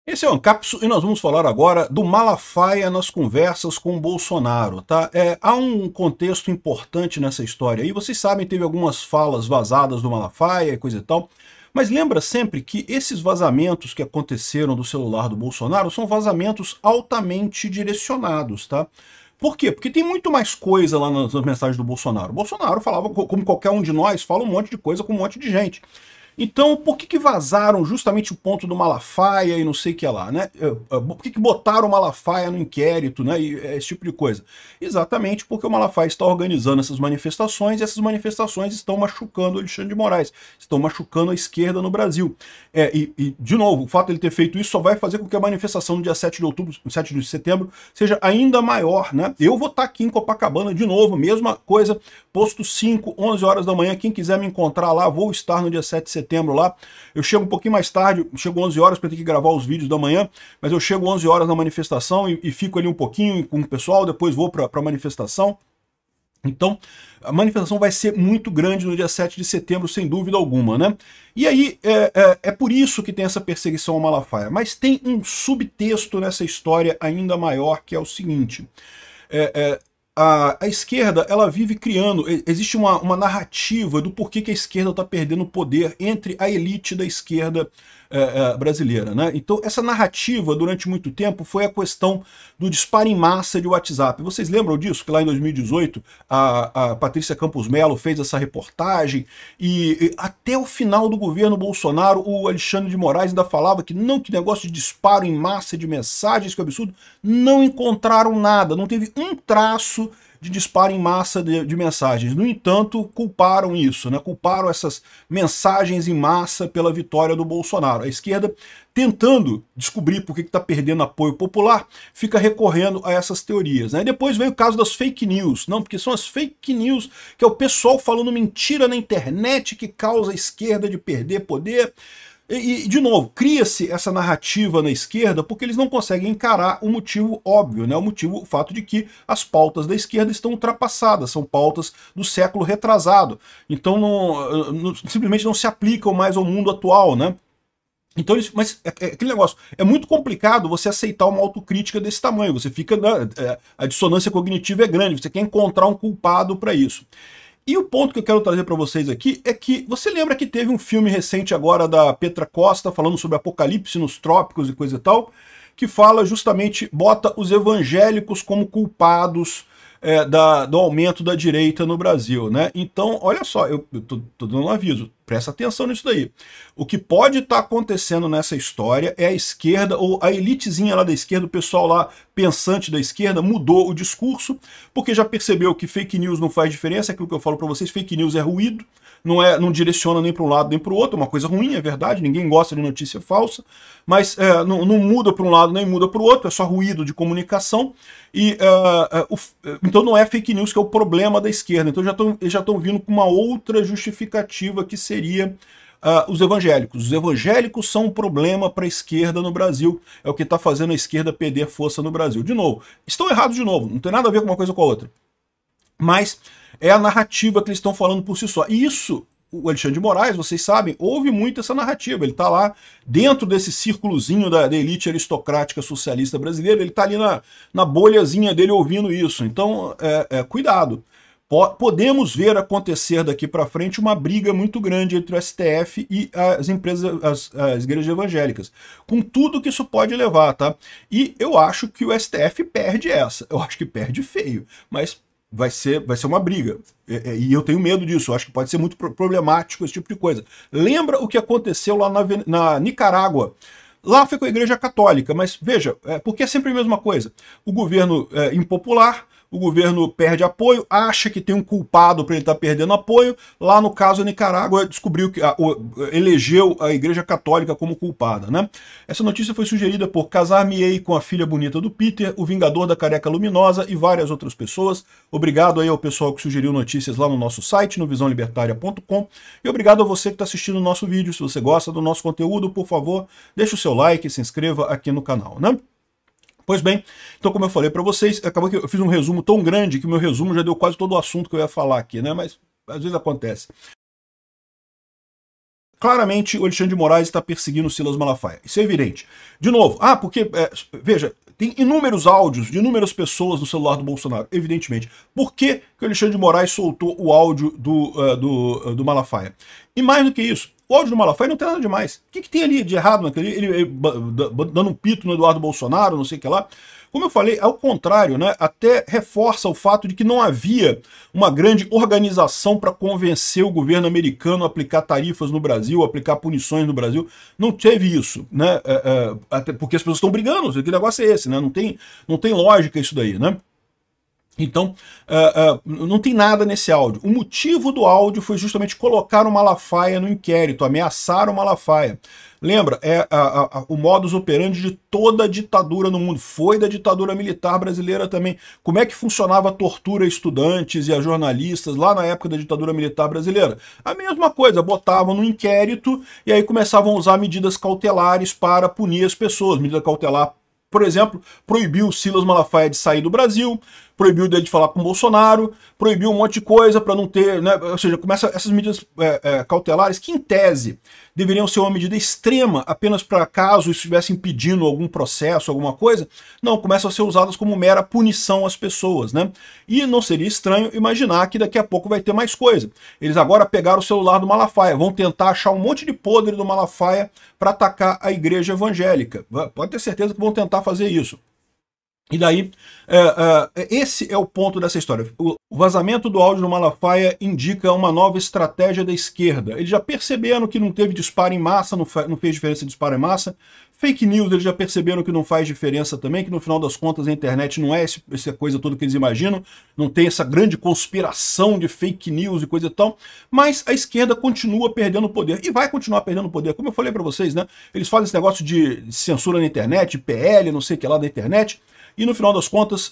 Esse é o Ancapso e nós vamos falar agora do Malafaia nas conversas com o Bolsonaro, tá? Há um contexto importante nessa história aí. Vocês sabem, teve algumas falas vazadas do Malafaia e coisa e tal, mas lembra sempre que esses vazamentos que aconteceram do celular do Bolsonaro são vazamentos altamente direcionados, tá? Por quê? Porque tem muito mais coisa lá nas mensagens do Bolsonaro. O Bolsonaro falava, como qualquer um de nós, fala um monte de coisa com um monte de gente. Então, por que vazaram justamente o ponto do Malafaia e não sei o que lá, né? Por que botaram o Malafaia no inquérito, né? E esse tipo de coisa? Exatamente porque o Malafaia está organizando essas manifestações e essas manifestações estão machucando o Alexandre de Moraes, estão machucando a esquerda no Brasil. De novo, o fato de ele ter feito isso só vai fazer com que a manifestação no dia 7 de outubro, 7 de setembro, seja ainda maior, né? Eu vou estar aqui em Copacabana de novo, mesma coisa, posto 5, 11 horas da manhã, quem quiser me encontrar lá, vou estar no dia 7 de setembro lá. Eu chego um pouquinho mais tarde, chego 11 horas para ter que gravar os vídeos da manhã, mas eu chego 11 horas na manifestação e fico ali um pouquinho com o pessoal, depois vou para a manifestação. Então, a manifestação vai ser muito grande no dia 7 de setembro, sem dúvida alguma, né? E aí, é por isso que tem essa perseguição ao Malafaia. Mas tem um subtexto nessa história ainda maior, que é o seguinte. A esquerda, ela vive criando, existe uma narrativa do porquê que a esquerda está perdendo poder entre a elite da esquerda brasileira, né? Então essa narrativa durante muito tempo foi a questão do disparo em massa de WhatsApp. Vocês lembram disso? Que lá em 2018 a Patrícia Campos Mello fez essa reportagem e até o final do governo Bolsonaro o Alexandre de Moraes ainda falava que não, que negócio de disparo em massa de mensagens, que absurdo, não encontraram nada, não teve um traço de disparo em massa de mensagens. No entanto, culparam isso, né? Culparam essas mensagens em massa pela vitória do Bolsonaro. A esquerda, tentando descobrir por que está perdendo apoio popular, fica recorrendo a essas teorias, né? E depois veio o caso das fake news, não, porque são as fake news, que é o pessoal falando mentira na internet que causa a esquerda de perder poder. E, de novo, cria-se essa narrativa na esquerda porque eles não conseguem encarar o motivo óbvio, né? O fato de que as pautas da esquerda estão ultrapassadas, são pautas do século retrasado. Então simplesmente não se aplicam mais ao mundo atual, né? Então, mas aquele negócio, é muito complicado você aceitar uma autocrítica desse tamanho, você fica, a dissonância cognitiva é grande, você quer encontrar um culpado para isso. E o ponto que eu quero trazer para vocês aqui é que você lembra que teve um filme recente agora da Petra Costa falando sobre apocalipse nos trópicos e coisa e tal, que fala justamente, bota os evangélicos como culpados do aumento da direita no Brasil, né? Então, olha só, eu tô dando um aviso, presta atenção nisso daí. O que pode estar acontecendo nessa história é a esquerda, ou a elitezinha lá da esquerda, o pessoal lá pensante da esquerda, mudou o discurso, porque já percebeu que fake news não faz diferença, aquilo que eu falo para vocês, fake news é ruído, não direciona nem para um lado nem para o outro, é uma coisa ruim, é verdade, ninguém gosta de notícia falsa, mas não muda para um lado nem muda para o outro, é só ruído de comunicação, e então não é fake news que é o problema da esquerda, então eles já estão vindo com uma outra justificativa que seria os evangélicos. Os evangélicos são um problema para a esquerda no Brasil, é o que está fazendo a esquerda perder força no Brasil. De novo, estão errados de novo, não tem nada a ver com uma coisa com a outra. Mas é a narrativa que eles estão falando por si só. E isso, o Alexandre de Moraes, vocês sabem, ouve muito essa narrativa. Ele está lá dentro desse círculozinho da elite aristocrática socialista brasileira, ele está ali na bolhazinha dele ouvindo isso. Então, cuidado. Podemos ver acontecer daqui para frente uma briga muito grande entre o STF e as empresas, as igrejas evangélicas, com tudo que isso pode levar, tá? E eu acho que o STF perde essa, eu acho que perde feio, mas vai ser uma briga, e eu tenho medo disso, eu acho que pode ser muito problemático esse tipo de coisa. Lembra o que aconteceu lá na Nicarágua? Lá foi com a Igreja Católica, mas veja, porque é sempre a mesma coisa. O governo impopular, o governo perde apoio, acha que tem um culpado para ele estar perdendo apoio. Lá no caso a Nicarágua descobriu que elegeu a Igreja Católica como culpada, né? Essa notícia foi sugerida por Casar-me-ei com a filha bonita do Peter, o Vingador da Careca Luminosa e várias outras pessoas. Obrigado aí ao pessoal que sugeriu notícias lá no nosso site, no visãolibertaria.com, e obrigado a você que está assistindo o nosso vídeo. Se você gosta do nosso conteúdo, por favor, deixe o seu like e se inscreva aqui no canal, né? Pois bem, então como eu falei para vocês, acabou que eu fiz um resumo tão grande que o meu resumo já deu quase todo o assunto que eu ia falar aqui, né? Mas às vezes acontece. claramente o Alexandre de Moraes está perseguindo o Silas Malafaia. Isso é evidente. De novo, porque, veja, tem inúmeros áudios de inúmeras pessoas no celular do Bolsonaro, evidentemente. Por que que o Alexandre de Moraes soltou o áudio do Malafaia? E mais do que isso, o áudio do Malafaia não tem nada demais. O que tem ali de errado naquele? Ele dando um pito no Eduardo Bolsonaro, não sei o que lá. Como eu falei, ao contrário, né, até reforça o fato de que não havia uma grande organização para convencer o governo americano a aplicar tarifas no Brasil, aplicar punições no Brasil. Não teve isso, né? Até porque as pessoas estão brigando, que negócio é esse, né? Não tem lógica isso daí, né? Então, não tem nada nesse áudio. O motivo do áudio foi justamente colocar o Malafaia no inquérito, ameaçar o Malafaia. Lembra, o modus operandi de toda a ditadura no mundo, foi da ditadura militar brasileira também. Como é que funcionava a tortura a estudantes e a jornalistas lá na época da ditadura militar brasileira? A mesma coisa, botavam no inquérito e aí começavam a usar medidas cautelares para punir as pessoas. Medida cautelar, por exemplo, proibiu o Silas Malafaia de sair do Brasil, proibiu dele de falar com o Bolsonaro, proibiu um monte de coisa para não ter, né? Ou seja, começa essas medidas cautelares que, em tese, deveriam ser uma medida extrema apenas para caso estivesse impedindo algum processo, alguma coisa, não, começam a ser usadas como mera punição às pessoas, né? E não seria estranho imaginar que daqui a pouco vai ter mais coisa. Eles agora pegaram o celular do Malafaia, vão tentar achar um monte de podre do Malafaia para atacar a igreja evangélica. Pode ter certeza que vão tentar fazer isso. E daí, esse é o ponto dessa história. O vazamento do áudio do Malafaia indica uma nova estratégia da esquerda. Eles já perceberam que não teve disparo em massa, não fez diferença disparo em massa. Fake news, eles já perceberam que não faz diferença também, que no final das contas a internet não é essa coisa toda que eles imaginam, não tem essa grande conspiração de fake news e coisa e tal, mas a esquerda continua perdendo poder, e vai continuar perdendo poder. Como eu falei para vocês, né? Eles fazem esse negócio de censura na internet, PL, não sei o que lá da internet, e no final das contas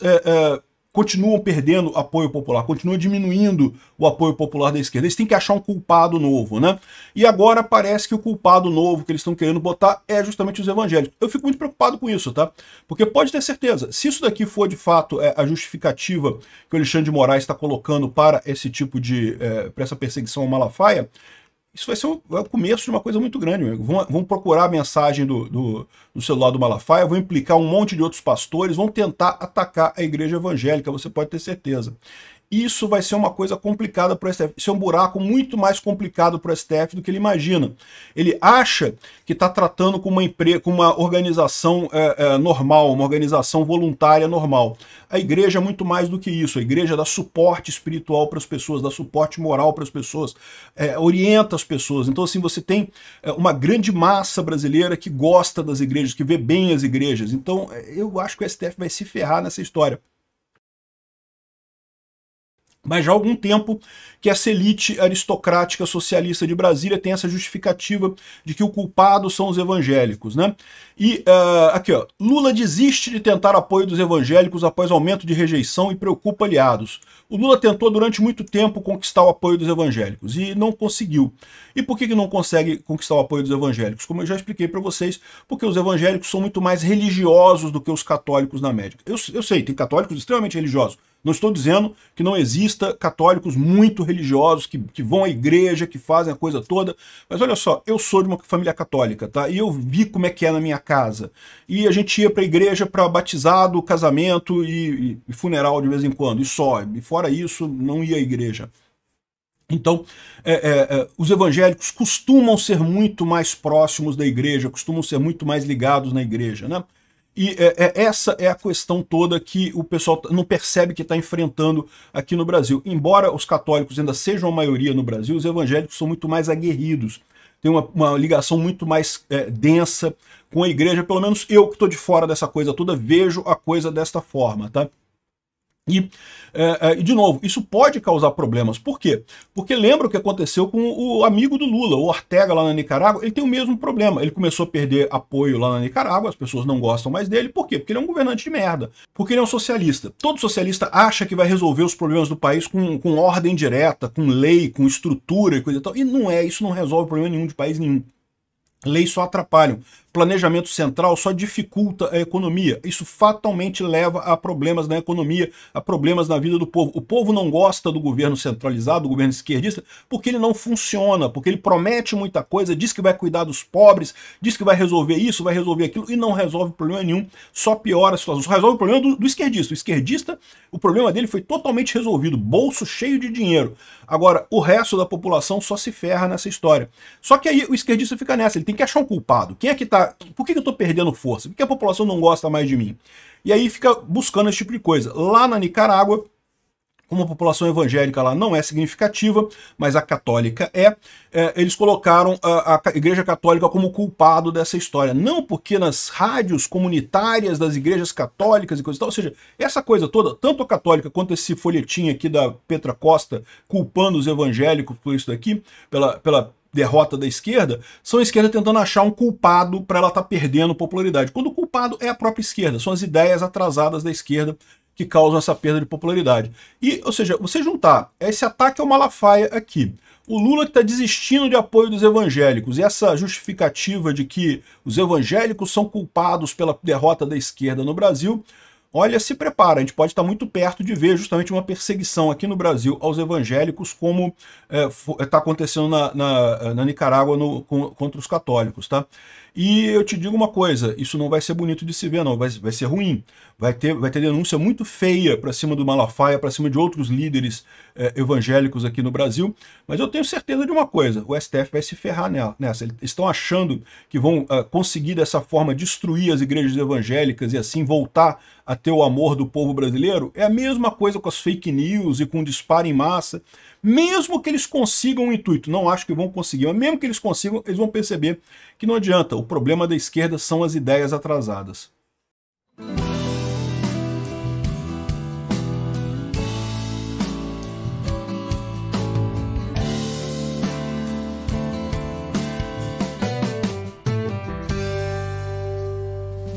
continuam perdendo apoio popular, continuam diminuindo o apoio popular da esquerda. Eles têm que achar um culpado novo, né? E agora parece que o culpado novo que eles estão querendo botar é justamente os evangélicos. Eu fico muito preocupado com isso, tá? Porque pode ter certeza, se isso daqui for de fato a justificativa que o Alexandre de Moraes está colocando para esse tipo de, para essa perseguição ao Malafaia, isso vai ser o começo de uma coisa muito grande. Vão procurar a mensagem do celular do Malafaia, vão implicar um monte de outros pastores, vão tentar atacar a igreja evangélica, você pode ter certeza. Isso vai ser uma coisa complicada para o STF. Isso é um buraco muito mais complicado para o STF do que ele imagina. Ele acha que está tratando com uma organização normal, uma organização voluntária normal. A igreja é muito mais do que isso. A igreja dá suporte espiritual para as pessoas, dá suporte moral para as pessoas, orienta as pessoas. Então, assim, você tem uma grande massa brasileira que gosta das igrejas, que vê bem as igrejas. Então, eu acho que o STF vai se ferrar nessa história. Mas já há algum tempo que essa elite aristocrática socialista de Brasília tem essa justificativa de que o culpado são os evangélicos, né? E aqui, ó, Lula desiste de tentar apoio dos evangélicos após aumento de rejeição e preocupa aliados. O Lula tentou durante muito tempo conquistar o apoio dos evangélicos e não conseguiu. E por que não consegue conquistar o apoio dos evangélicos? Como eu já expliquei para vocês, porque os evangélicos são muito mais religiosos do que os católicos na média. Eu sei, tem católicos extremamente religiosos. Não estou dizendo que não exista católicos muito religiosos, que vão à igreja, que fazem a coisa toda, mas olha só, eu sou de uma família católica, tá? E eu vi como é que é na minha casa. E a gente ia para a igreja para batizado, casamento e funeral de vez em quando, e só. E fora isso, não ia à igreja. Então, os evangélicos costumam ser muito mais próximos da igreja, costumam ser muito mais ligados na igreja, né? E essa é a questão toda que o pessoal não percebe que está enfrentando aqui no Brasil. Embora os católicos ainda sejam a maioria no Brasil, os evangélicos são muito mais aguerridos. Tem uma ligação muito mais densa com a igreja. Pelo menos eu que estou de fora dessa coisa toda vejo a coisa desta forma, tá? E, de novo, isso pode causar problemas. Por quê? Porque lembra o que aconteceu com o amigo do Lula, o Ortega, lá na Nicarágua. Ele tem o mesmo problema. Ele começou a perder apoio lá na Nicarágua, as pessoas não gostam mais dele. Por quê? Porque ele é um governante de merda. Porque ele é um socialista. Todo socialista acha que vai resolver os problemas do país com ordem direta, com lei, com estrutura e coisa e tal. E não é, isso não resolve problema nenhum de país nenhum. Leis só atrapalham. Planejamento central só dificulta a economia. Isso fatalmente leva a problemas na economia, a problemas na vida do povo. O povo não gosta do governo centralizado, do governo esquerdista, porque ele não funciona, porque ele promete muita coisa, diz que vai cuidar dos pobres, diz que vai resolver isso, vai resolver aquilo, e não resolve problema nenhum, só piora a situação. Só resolve o problema do esquerdista. O esquerdista, o problema dele foi totalmente resolvido, bolso cheio de dinheiro. Agora, o resto da população só se ferra nessa história. Só que aí o esquerdista fica nessa, ele tem que achar um culpado. Quem é que tá... Por que eu tô perdendo força? Por que a população não gosta mais de mim? E aí fica buscando esse tipo de coisa. Lá na Nicarágua, como a população evangélica lá não é significativa, mas a católica eles colocaram a Igreja Católica como culpado dessa história. Não porque nas rádios comunitárias das igrejas católicas e coisa e tal, ou seja, essa coisa toda, tanto a católica quanto esse folhetim aqui da Petra Costa culpando os evangélicos por isso daqui, pela derrota da esquerda, são a esquerda tentando achar um culpado para ela estar perdendo popularidade. Quando o culpado é a própria esquerda, são as ideias atrasadas da esquerda que causam essa perda de popularidade. E, ou seja, você juntar esse ataque ao Malafaia aqui, o Lula que está desistindo de apoio dos evangélicos, e essa justificativa de que os evangélicos são culpados pela derrota da esquerda no Brasil, olha, se prepara, a gente pode estar muito perto de ver justamente uma perseguição aqui no Brasil aos evangélicos, como está acontecendo na Nicarágua contra os católicos, tá? E eu te digo uma coisa, isso não vai ser bonito de se ver, não, vai ser ruim. Vai ter denúncia muito feia para cima do Malafaia, para cima de outros líderes evangélicos aqui no Brasil, mas eu tenho certeza de uma coisa, o STF vai se ferrar nessa. Eles estão achando que vão conseguir dessa forma destruir as igrejas evangélicas e assim voltar a ter o amor do povo brasileiro. É a mesma coisa com as fake news e com o disparo em massa. Mesmo que eles consigam o intuito, não acho que vão conseguir, mas mesmo que eles consigam, eles vão perceber que não adianta. O problema da esquerda são as ideias atrasadas.